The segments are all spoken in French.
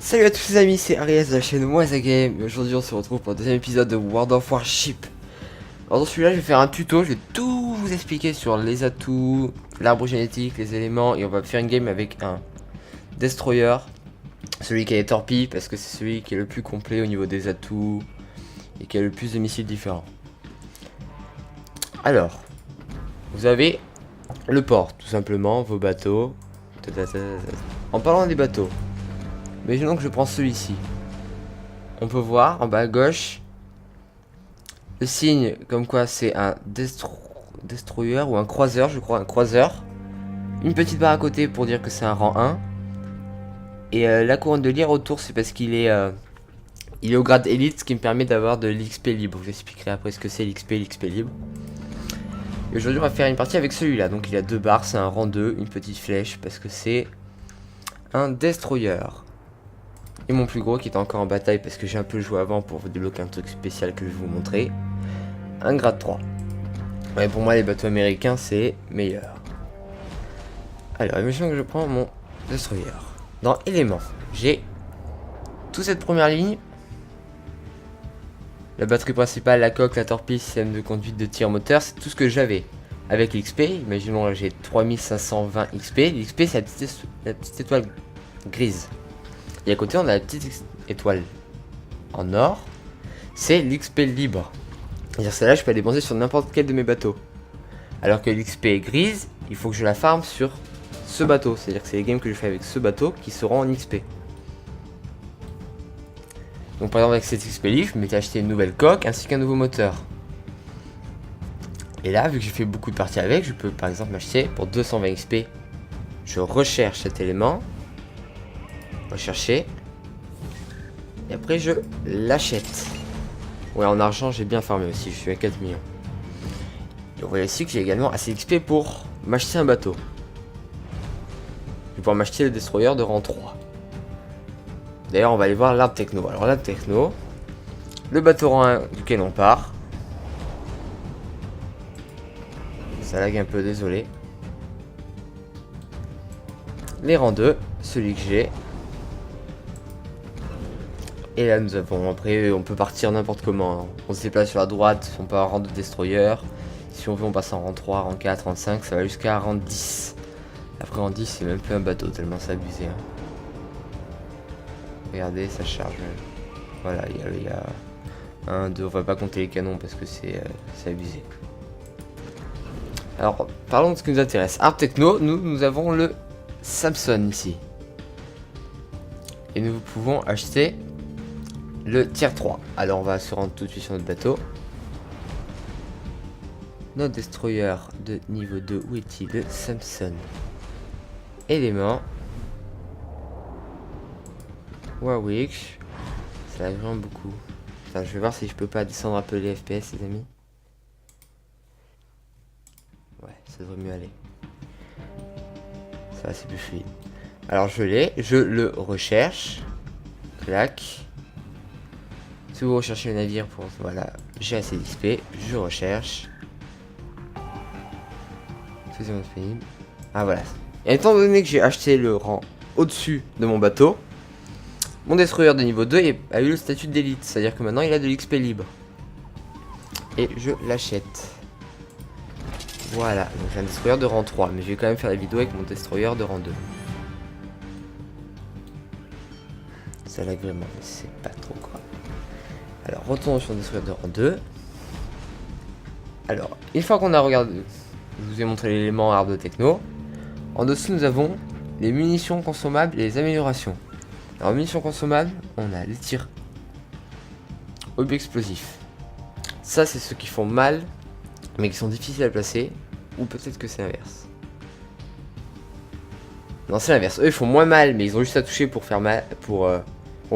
Salut à tous les amis, c'est Arias de la chaîne Moisagame et aujourd'hui on se retrouve pour le deuxième épisode de World of Warship. Alors dans celui-là je vais faire un tuto, je vais tout vous expliquer sur les atouts, l'arbre génétique, les éléments et on va faire une game avec un Destroyer, celui qui a les torpilles parce que c'est celui qui est le plus complet au niveau des atouts et qui a le plus de missiles différents. Alors, vous avez le port tout simplement, vos bateaux. En parlant des bateaux, imaginons que je prends celui-ci. On peut voir en bas à gauche le signe comme quoi c'est un destroyer ou un croiseur, je crois, un croiseur. Une petite barre à côté pour dire que c'est un rang 1. Et la couronne de lire autour, c'est parce qu'il est, il est au grade élite, ce qui me permet d'avoir de l'XP libre. Je vous expliquerai après ce que c'est l'XP libre. Et aujourd'hui, on va faire une partie avec celui-là. Donc il a 2 barres, c'est un rang 2, une petite flèche parce que c'est un destroyer. Et mon plus gros qui est encore en bataille parce que j'ai un peu joué avant pour vous débloquer un truc spécial que je vais vous montrer. Un grade 3. Ouais, pour moi les bateaux américains c'est meilleur. Alors imaginons que je prends mon destroyer. Dans éléments, j'ai toute cette première ligne. La batterie principale, la coque, la torpille, système de conduite de tir moteur, c'est tout ce que j'avais. Avec l'XP, imaginons là j'ai 3520 XP. L'XP c'est la petite étoile grise. Et à côté on a la petite étoile en or, c'est l'XP libre. C'est-à-dire celle-là je peux la dépenser sur n'importe quel de mes bateaux. Alors que l'XP grise, il faut que je la farme sur ce bateau. C'est-à-dire que c'est les games que je fais avec ce bateau qui seront en XP. Donc par exemple avec cette XP libre, je m'étais acheté une nouvelle coque ainsi qu'un nouveau moteur. Et là vu que j'ai fait beaucoup de parties avec, je peux par exemple m'acheter pour 220 XP. Je recherche cet élément. Rechercher. Et après je l'achète. Ouais, en argent j'ai bien farmé aussi, je suis à 4 millions. Et vous voyez aussi que j'ai également assez d'XP pour m'acheter un bateau. Je vais pouvoir m'acheter le destroyer de rang 3. D'ailleurs on va aller voir l'arbre techno. Alors l'arbre techno, le bateau rang 1 duquel on part. Ça lag un peu, désolé. Les rangs 2, celui que j'ai. Et là nous avons, après on peut partir n'importe comment, on se déplace sur la droite, on peut avoir rang 2 destroyer. Si on veut on passe en rang 3, rang 4, rang 5, ça va jusqu'à rang 10. Après rang 10 c'est même plus un bateau tellement c'est abusé hein. Regardez ça charge. Voilà il y a 1, 2, on va pas compter les canons parce que c'est abusé. Alors parlons de ce qui nous intéresse. Art Techno, nous avons le Samson ici. Et nous pouvons acheter le tier 3. Alors on va se rendre tout de suite sur notre bateau. Notre destroyer de niveau 2, où est-il? Le Samson. Élément. Warwick. Ça lag vraiment beaucoup. Enfin, je vais voir si je peux pas descendre un peu les FPS les amis. Ouais, ça devrait mieux aller. Ça va, c'est plus fluide. Alors je l'ai, je le recherche. Clac. Si vous recherchez le navire pour... Voilà, j'ai assez d'XP, je recherche. C'est disponible. Ah voilà. Et étant donné que j'ai acheté le rang au-dessus de mon bateau, mon destroyer de niveau 2 a eu le statut d'élite. C'est-à-dire que maintenant il a de l'XP libre. Et je l'achète. Voilà, donc j'ai un destroyer de rang 3. Mais je vais quand même faire la vidéo avec mon destroyer de rang 2. Ça lag vraiment, mais c'est pas trop grave. Alors, retournons sur le destroyer de rang 2. Alors, une fois qu'on a regardé, je vous ai montré l'élément arbre de techno. En dessous, nous avons les munitions consommables et les améliorations. Alors, munitions consommables, on a les tirs obus explosifs. Ça, c'est ceux qui font mal, mais qui sont difficiles à placer. Ou peut-être que c'est l'inverse. Non, c'est l'inverse. Eux, ils font moins mal, mais ils ont juste à toucher pour faire mal, pour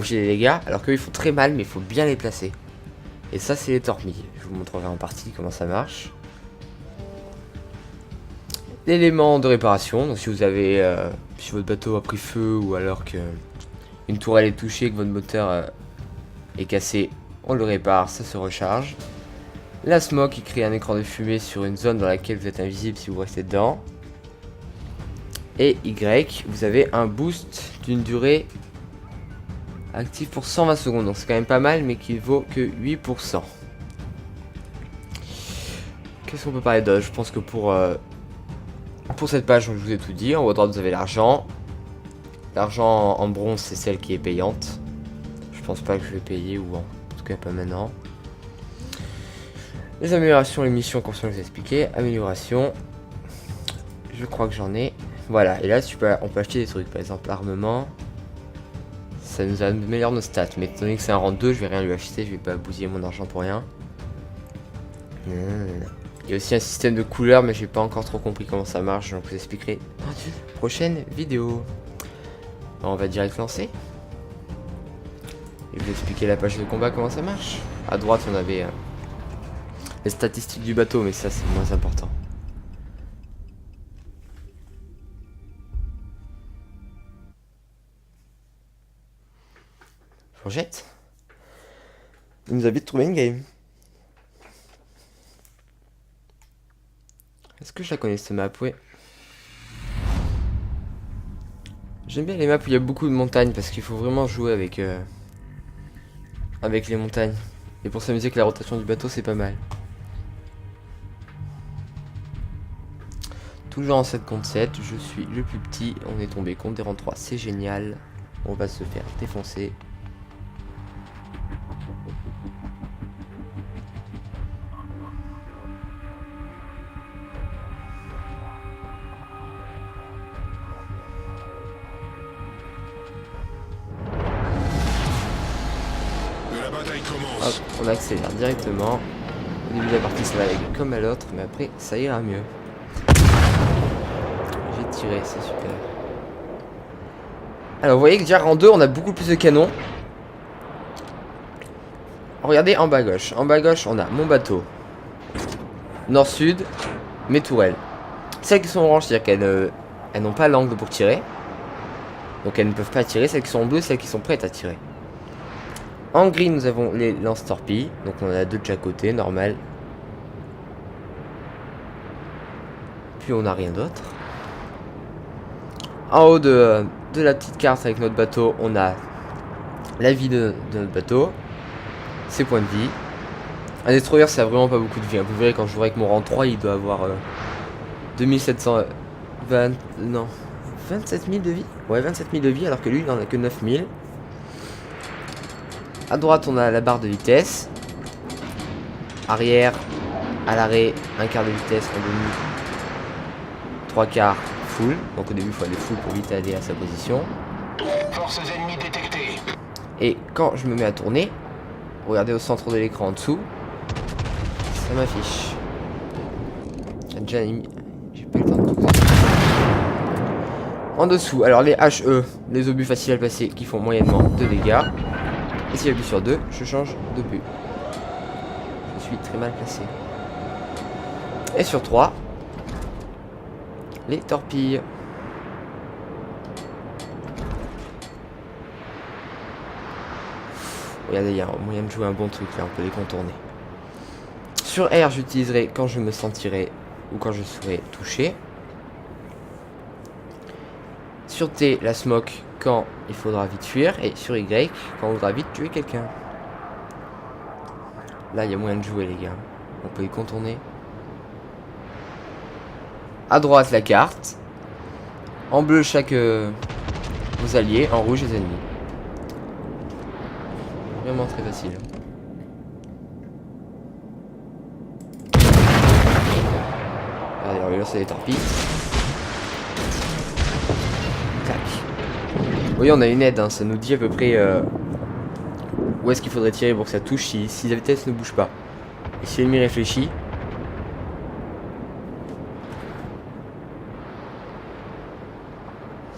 filer les dégâts. Alors qu'eux, ils font très mal, mais il faut bien les placer. Et ça, c'est les torpilles. Je vous montrerai en partie comment ça marche. L'élément de réparation. Donc, si vous avez, si votre bateau a pris feu ou alors que une tourelle est touchée, que votre moteur est cassé, on le répare, ça se recharge. La smoke qui crée un écran de fumée sur une zone dans laquelle vous êtes invisible si vous restez dedans. Et Y, vous avez un boost d'une durée Actif pour 120 secondes, donc c'est quand même pas mal, mais qui vaut que 8%. Qu'est-ce qu'on peut parler d'autre? Je pense que pour cette page, je vous ai tout dit. En haut à droite, vous avez l'argent. L'argent en bronze, c'est celle qui est payante. Je pense pas que je vais payer, ou en tout cas pas maintenant. Les améliorations, les missions, comme je vous ai expliqué. Amélioration. Je crois que j'en ai. Voilà, et là on peut acheter des trucs. Par exemple, l'armement. Ça nous améliore nos stats. Mais étant donné que c'est un rang 2, je vais rien lui acheter. Je vais pas bousiller mon argent pour rien. Il y a aussi un système de couleurs, mais j'ai pas encore trop compris comment ça marche. Donc je vous expliquerai dans une prochaine vidéo. On va direct lancer. Et vous expliquer la page de combat, comment ça marche. À droite, on avait les statistiques du bateau, mais ça c'est moins important. Fourchette. Il nous a vite trouvé une game. Est-ce que je la connais cette map? Ouais. J'aime bien les maps où il y a beaucoup de montagnes parce qu'il faut vraiment jouer avec les montagnes. Et pour s'amuser avec la rotation du bateau, c'est pas mal. Toujours en 7 contre 7, je suis le plus petit. On est tombé contre des rangs 3, c'est génial. On va se faire défoncer. Hop, on accélère directement. Au début de la partie ça va aller comme à l'autre, mais après ça ira mieux. J'ai tiré, c'est super. Alors vous voyez que déjà rang 2 on a beaucoup plus de canons. Regardez en bas à gauche. En bas à gauche on a mon bateau. Nord-sud, mes tourelles. Celles qui sont oranges, c'est-à-dire qu'elles n'ont pas l'angle pour tirer. Donc elles ne peuvent pas tirer. Celles qui sont en bleu, celles qui sont prêtes à tirer. En gris, nous avons les lance-torpilles. Donc on en a deux de chaque côté, normal. Puis on n'a rien d'autre. En haut de la petite carte avec notre bateau, on a la vie de notre bateau. Ses points de vie. Un destroyer, ça a vraiment pas beaucoup de vie. Vous verrez quand je jouerai avec mon rang 3, il doit avoir 2720... Non. 27 000 de vie. Ouais, 27 000 de vie, alors que lui, il en a que 9 000. À droite, on a la barre de vitesse. Arrière, à l'arrêt, un quart de vitesse, en demi, 3 quarts, full. Donc au début, il faut aller full pour vite aller à sa position. Forces ennemies détectées. Et quand je me mets à tourner, regardez au centre de l'écran en dessous, ça m'affiche. Déjà, j'ai pas eu le temps de tout. En dessous, alors les HE, les obus faciles à placer qui font moyennement 2 dégâts. Et si j'appuie sur 2, je change d'obus. Je suis très mal placé. Et sur 3, les torpilles. Regardez, il y a un moyen de jouer un bon truc là, on peut les contourner. Sur R, j'utiliserai quand je me sentirai ou quand je serai touché. Sur T, la smoke quand il faudra vite fuir. Et sur Y, quand on voudra vite tuer quelqu'un. Là, il y a moyen de jouer, les gars. On peut les contourner. À droite, la carte. En bleu, vos alliés. En rouge, les ennemis. Vraiment très facile. Regardez, là, c'est les torpilles. Oui, on a une aide, hein, ça nous dit à peu près où est-ce qu'il faudrait tirer pour que ça touche si la vitesse ne bouge pas. Et si l'ennemi réfléchit.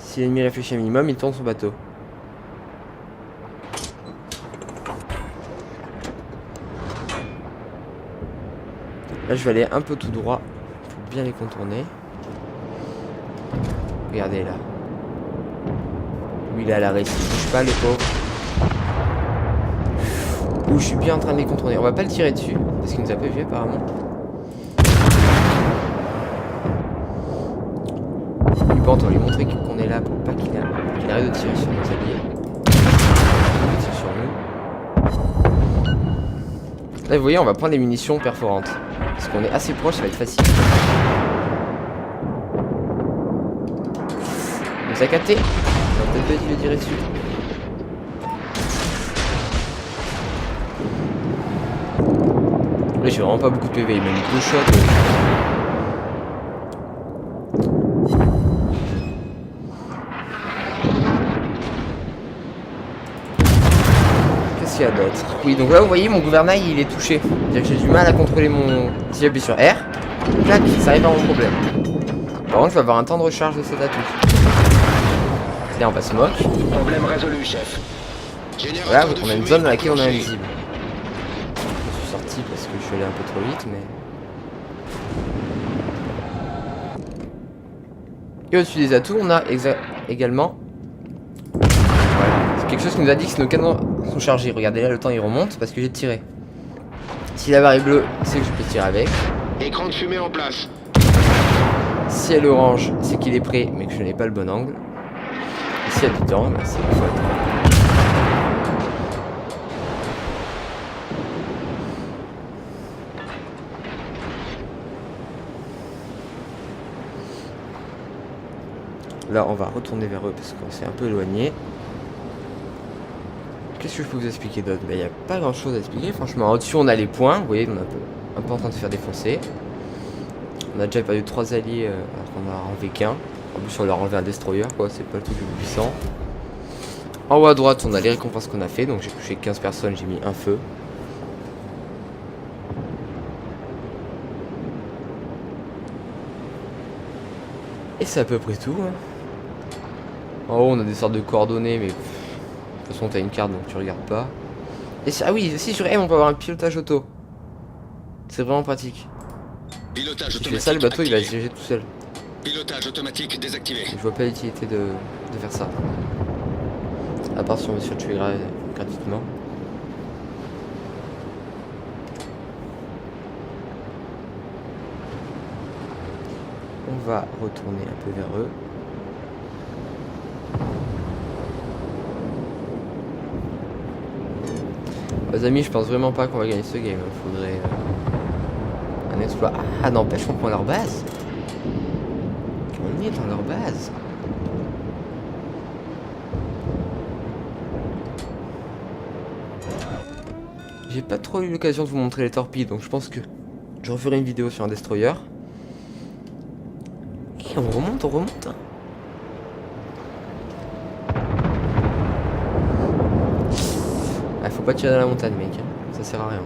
Si l'ennemi réfléchit un minimum, il tourne son bateau. Là, je vais aller un peu tout droit pour bien les contourner. Regardez là. Lui, il est à l'arrêt, il bouge pas, le pauvre. Ouh, je suis bien en train de les contourner. On va pas le tirer dessus, parce qu'il nous a pas vu apparemment. Lui, on va lui montrer qu'on est là pour pas qu'il arrête de tirer sur nos alliés. Là, vous voyez, on va prendre des munitions perforantes. Parce qu'on est assez proche, ça va être facile. On nous a capté. On va peut-être pas dû le tirer dessus. Là, j'ai vraiment pas beaucoup de PV. Il m'a mis 2 shots. Qu'est-ce qu'il y a d'autre? Oui, donc là, vous voyez, mon gouvernail, il est touché. C'est-à-dire que j'ai du mal à contrôler mon... Si j'appuie sur R, clac, ça arrive à mon problème. Par contre, je vais avoir un temps de recharge de cet atout. Là, on va se moque. Problème résolu, chef. Voilà, on a une zone dans laquelle on est invisible. Je suis sorti parce que je suis allé un peu trop vite, mais... Et au-dessus des atouts, on a également... Voilà. C'est quelque chose qui nous a dit que nos canons sont chargés. Regardez là, le temps il remonte parce que j'ai tiré. Si la barre est bleue, c'est que je peux tirer avec. Écran de fumée en place. Si elle est orange, c'est qu'il est prêt, mais que je n'ai pas le bon angle. Et s'il y a du temps, bah, c'est qu'il faut attendre. Là, on va retourner vers eux parce qu'on s'est un peu éloigné. Qu'est-ce que je peux vous expliquer d'autre? Il n'y a pas grand chose à expliquer, franchement. Au-dessus, on a les points. Vous voyez, on est un peu en train de se faire défoncer. On a déjà perdu 3 alliés alors qu'on a enlevé qu'un. En plus, on leur a enlevé un destroyer, quoi. C'est pas le truc le plus puissant. En haut à droite, on a les récompenses qu'on a fait. Donc, j'ai touché 15 personnes, j'ai mis un feu. Et c'est à peu près tout. Hein. En haut, on a des sortes de coordonnées, mais de toute façon, t'as une carte donc tu regardes pas. Et ah oui, si sur M, on peut avoir un pilotage auto. C'est vraiment pratique. Pilotage Si tu fais automatique. ça, le bateau il va se activé. diriger tout seul. Pilotage automatique désactivé. Je vois pas l'utilité de faire ça. À part si on veut se tuer gratuitement. On va retourner un peu vers eux. Les amis, je pense vraiment pas qu'on va gagner ce game. Il faudrait un exploit. Ah, n'empêche qu'on prend leur base. On est dans leur base. J'ai pas trop eu l'occasion de vous montrer les torpilles, donc je pense que je referai une vidéo sur un destroyer. Et on remonte, on remonte. Ah, faut pas tirer dans la montagne, mec. Ça sert à rien.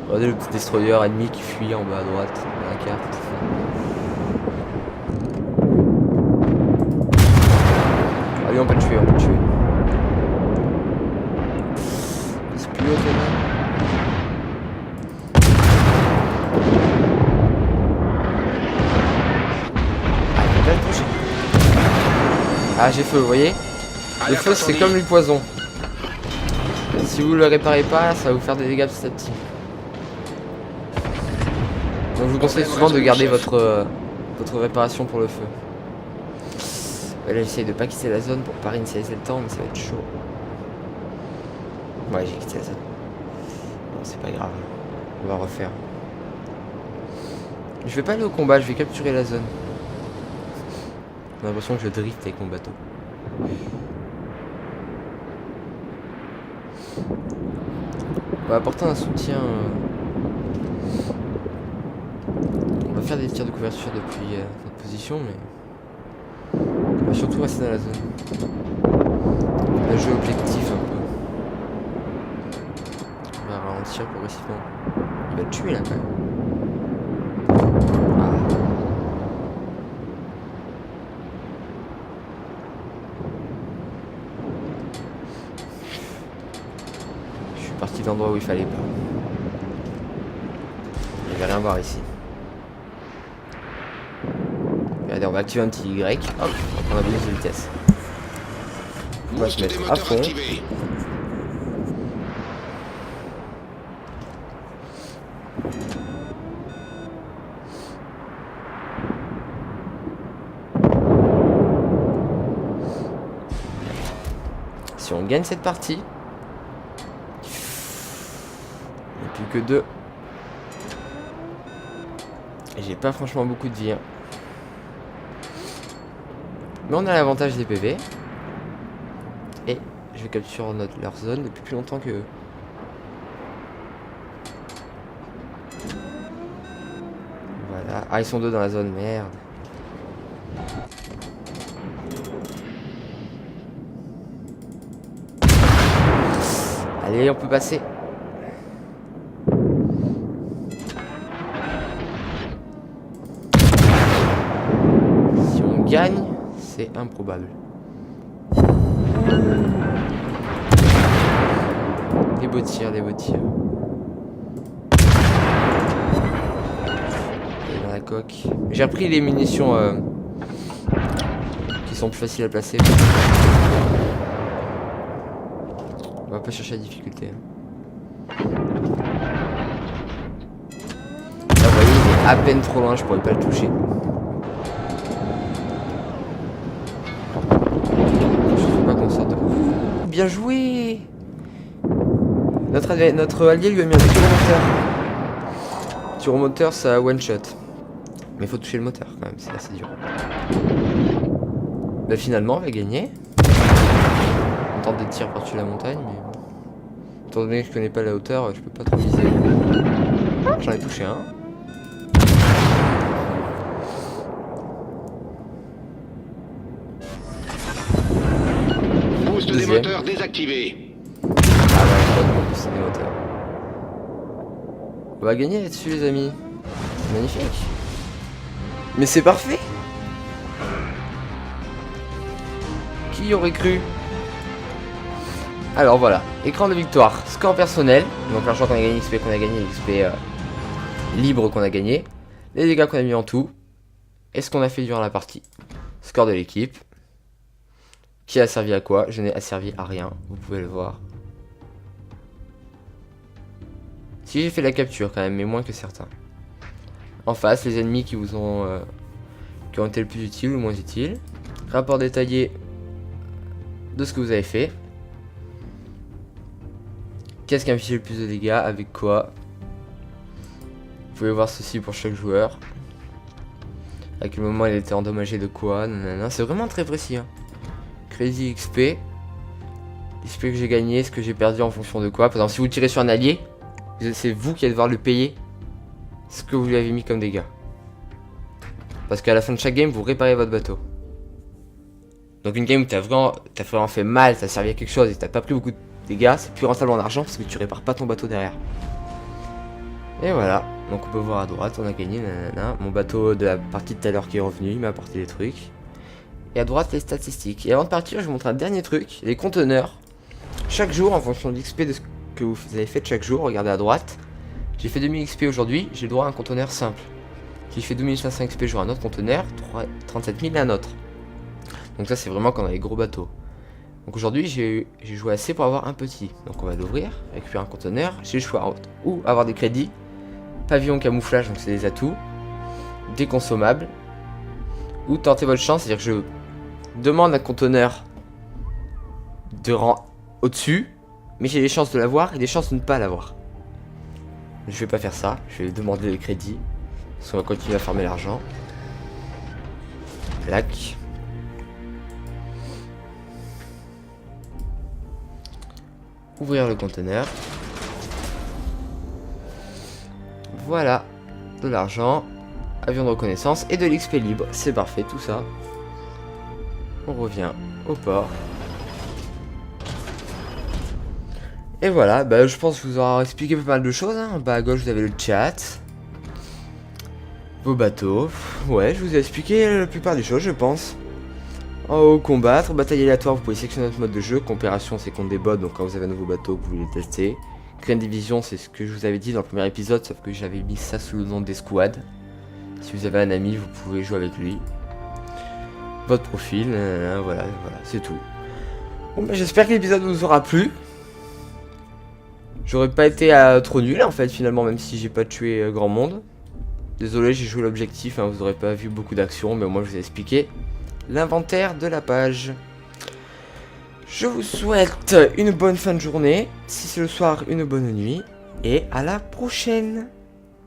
Regardez le petit destroyer ennemi qui fuit en bas à droite de la carte. Allez, on peut le tuer, on peut le tuer. C'est plus haut, Ah, j'ai feu, vous voyez? Le feu, c'est comme le poison. Si vous le réparez pas, ça va vous faire des dégâts petit à petit. Donc je vous conseille souvent de garder votre réparation pour le feu. Là, j'essaye de pas quitter la zone pour pas initialiser le temps, mais ça va être chaud. Ouais, j'ai quitté la zone. Bon, c'est pas grave. On va refaire. Je vais pas aller au combat, je vais capturer la zone. J'ai l'impression que je drift avec mon bateau. On va apporter un soutien. On va faire des tirs de couverture depuis notre position, mais on va surtout rester dans la zone. On va jouer objectif un peu. On va ralentir progressivement. Il va le tuer là quand même. Parti de l'endroit où il fallait pas. Il va rien voir ici. Regardez, on va activer un petit Y. Hop, on a besoin de vitesse. On va se mettre à fond. Si on gagne cette partie, il n'y a plus que 2. Et j'ai pas franchement beaucoup de vie. Hein. Mais on a l'avantage des PV. Et je capture leur zone depuis plus longtemps que eux. Voilà. Ah, ils sont 2 dans la zone, merde. Allez, on peut passer. Si on gagne, c'est improbable. Des beaux tirs, des beaux tirs. Et dans la coque. J'ai repris les munitions qui sont plus faciles à placer. On va pas chercher la difficulté. Là, vous voyez, il est à peine trop loin, je pourrais pas le toucher. Je trouve pas qu'on sorte de... Bien joué! Notre allié lui a mis un tyromoteur. Tyromoteur, ça one shot. Mais il faut toucher le moteur quand même, c'est assez dur. Bah finalement, on va gagner. On tente des tirs par-dessus la montagne, mais... Étant donné que je connais pas la hauteur, je peux pas trop miser. Ah, j'en ai touché un. Boost des moteurs désactivé. Ah ouais, je crois qu'on booster des moteurs. On va gagner là-dessus les amis. Magnifique. Mais c'est parfait. Qui aurait cru? Alors voilà, écran de victoire, score personnel, donc l'argent qu'on a gagné, l'XP qu'on a gagné, l'XP libre qu'on a gagné, les dégâts qu'on a mis en tout, et ce qu'on a fait durant la partie. Score de l'équipe, qui a servi à quoi? Je n'ai servi à rien, vous pouvez le voir. Si j'ai fait la capture quand même, mais moins que certains. En face, les ennemis qui vous ont, qui ont été le plus utiles ou le moins utiles. Rapport détaillé de ce que vous avez fait. Qu'est-ce qui a infligé le plus de dégâts, avec quoi? Vous pouvez voir ceci pour chaque joueur. À quel moment il était endommagé de quoi, nanana. C'est vraiment très précis. Hein. Crazy XP. XP que j'ai gagné, ce que j'ai perdu en fonction de quoi. Par exemple, si vous tirez sur un allié, c'est vous qui allez devoir le payer ce que vous lui avez mis comme dégâts. Parce qu'à la fin de chaque game, vous réparez votre bateau. Donc une game où t'as vraiment fait mal, t'as servi à quelque chose et t'as pas pris beaucoup de dégâts, c'est plus rentable en argent parce que tu répares pas ton bateau derrière. Et voilà, donc on peut voir à droite, on a gagné, nanana. Mon bateau de la partie de tout à l'heure qui est revenu, il m'a apporté des trucs. Et à droite, les statistiques. Et avant de partir, je vous montre un dernier truc, les conteneurs. Chaque jour, en fonction de l'XP de ce que vous avez fait chaque jour, regardez à droite. J'ai fait 2000 XP aujourd'hui, j'ai le droit à un conteneur simple. Si je fais 2500 XP, j'aurai un autre conteneur, 37 000 un autre. Donc ça, c'est vraiment quand on a les gros bateaux. Donc aujourd'hui, j'ai joué assez pour avoir un petit. Donc on va l'ouvrir, récupérer un conteneur. J'ai le choix ou avoir des crédits, pavillon camouflage, donc c'est des atouts, des consommables, ou tenter votre chance, c'est-à-dire que je demande un conteneur de rang au-dessus, mais j'ai des chances de l'avoir et des chances de ne pas l'avoir. Je vais pas faire ça, je vais demander des crédits, parce qu'on va continuer à farmer l'argent. Lac. Ouvrir le conteneur. Voilà, de l'argent, avion de reconnaissance et de l'XP libre. C'est parfait tout ça. On revient au port. Et voilà, bah, je pense que je vous aurai expliqué pas mal de choses. Hein. En bas à gauche, vous avez le chat. Vos bateaux. Ouais, je vous ai expliqué la plupart des choses, je pense. En haut, combattre. Bataille aléatoire, vous pouvez sélectionner notre mode de jeu. Coopération, c'est contre des bots, donc quand vous avez un nouveau bateau, vous voulez le tester. Créer une division, c'est ce que je vous avais dit dans le premier épisode, sauf que j'avais mis ça sous le nom d'escouade. Si vous avez un ami, vous pouvez jouer avec lui. Votre profil, voilà, c'est tout. Bon, bah, j'espère que l'épisode vous aura plu. J'aurais pas été trop nul en fait finalement, même si j'ai pas tué grand monde. Désolé, j'ai joué l'objectif, hein, vous aurez pas vu beaucoup d'actions, mais au moins je vous ai expliqué l'inventaire de la page. Je vous souhaite une bonne fin de journée. Si c'est le soir, une bonne nuit. Et à la prochaine.